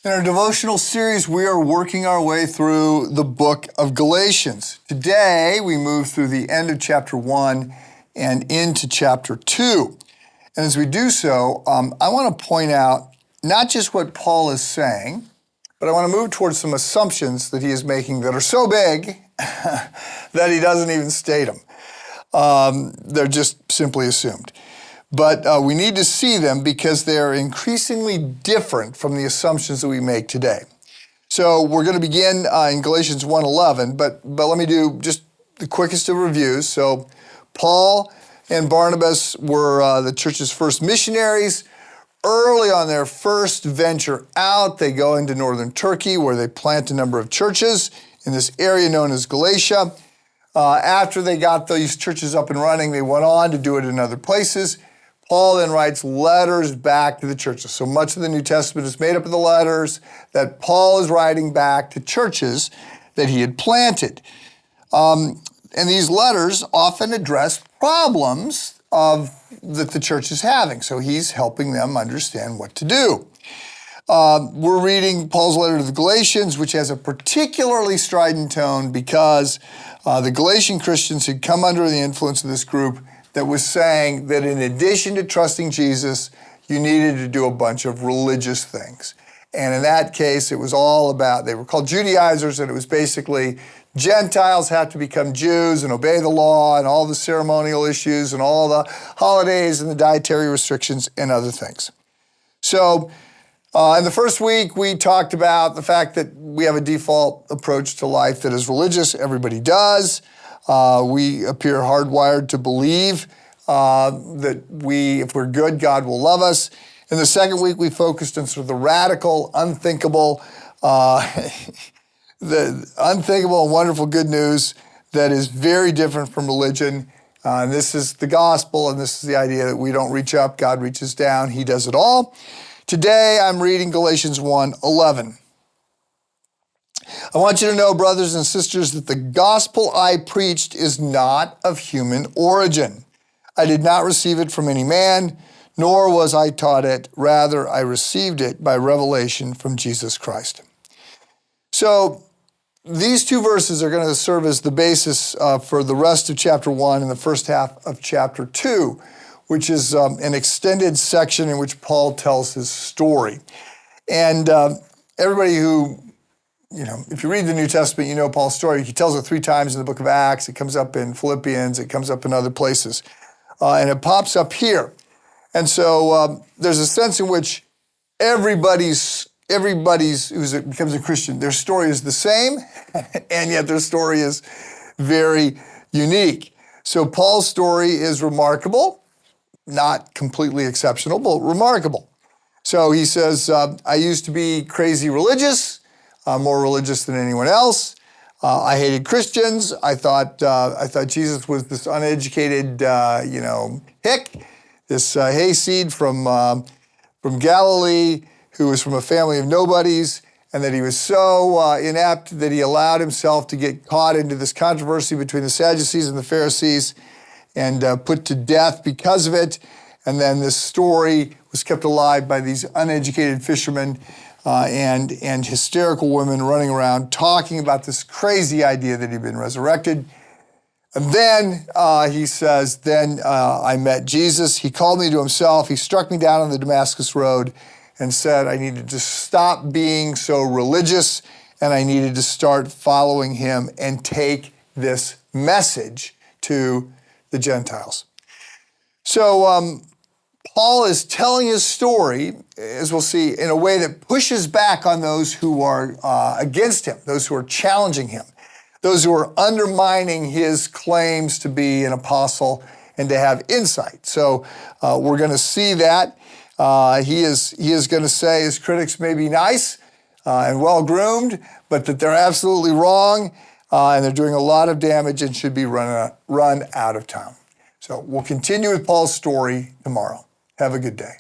In our devotional series, we are working our way through the book of Galatians. Today, we move through the end of chapter 1 and into chapter 2. And as we do so, I want to point out not just what Paul is saying, but I want to move towards some assumptions that he is making that are so big that he doesn't even state them. They're just simply assumed. But we need to see them because they're increasingly different from the assumptions that we make today. So we're going to begin in Galatians 1:11, but let me do just the quickest of reviews. So Paul and Barnabas were the church's first missionaries. Early on their first venture out, they go into northern Turkey where they plant a number of churches in this area known as Galatia. After they got these churches up and running, they went on to do it in other places. Paul then writes letters back to the churches. So much of the New Testament is made up of the letters that Paul is writing back to churches that he had planted. And these letters often address problems that the church is having. So he's helping them understand what to do. We're reading Paul's letter to the Galatians, which has a particularly strident tone because the Galatian Christians had come under the influence of this group that was saying that in addition to trusting Jesus, you needed to do a bunch of religious things. And in that case, it was all about, they were called Judaizers, and it was basically Gentiles have to become Jews and obey the law and all the ceremonial issues and all the holidays and the dietary restrictions and other things. So in the first week, we talked about the fact that we have a default approach to life that is religious. Everybody does. We appear hardwired to believe that if we're good, God will love us. In the second week, we focused on sort of the radical, unthinkable, the unthinkable and wonderful good news that is very different from religion. And this is the gospel, and this is the idea that we don't reach up, God reaches down, he does it all. Today, I'm reading Galatians 1:11. I want you to know, brothers and sisters, that the gospel I preached is not of human origin. I did not receive it from any man, nor was I taught it. Rather, I received it by revelation from Jesus Christ. So these two verses are going to serve as the basis for the rest of chapter 1 and the first half of chapter 2, which is an extended section in which Paul tells his story. And everybody who if you read the New Testament, you know Paul's story. He tells it 3 times in the book of Acts. It comes up in Philippians. It comes up in other places. And it pops up here. And so there's a sense in which everybody's who becomes a Christian, their story is the same, and yet their story is very unique. So Paul's story is remarkable, not completely exceptional, but remarkable. So he says, I used to be crazy religious, more religious than anyone else. I hated Christians. I thought Jesus was this uneducated, hick, this hayseed from Galilee who was from a family of nobodies, and that he was so inept that he allowed himself to get caught into this controversy between the Sadducees and the Pharisees and put to death because of it. And then this story was kept alive by these uneducated fishermen and hysterical women running around talking about this crazy idea that he'd been resurrected. And then he says, I met Jesus. He called me to himself. He struck me down on the Damascus Road and said I needed to stop being so religious and I needed to start following him and take this message to the Gentiles. So Paul is telling his story, as we'll see, in a way that pushes back on those who are against him, those who are challenging him, those who are undermining his claims to be an apostle and to have insight. So we're going to see that. He is going to say his critics may be nice and well-groomed, but that they're absolutely wrong and they're doing a lot of damage and should be run out of town. So we'll continue with Paul's story tomorrow. Have a good day.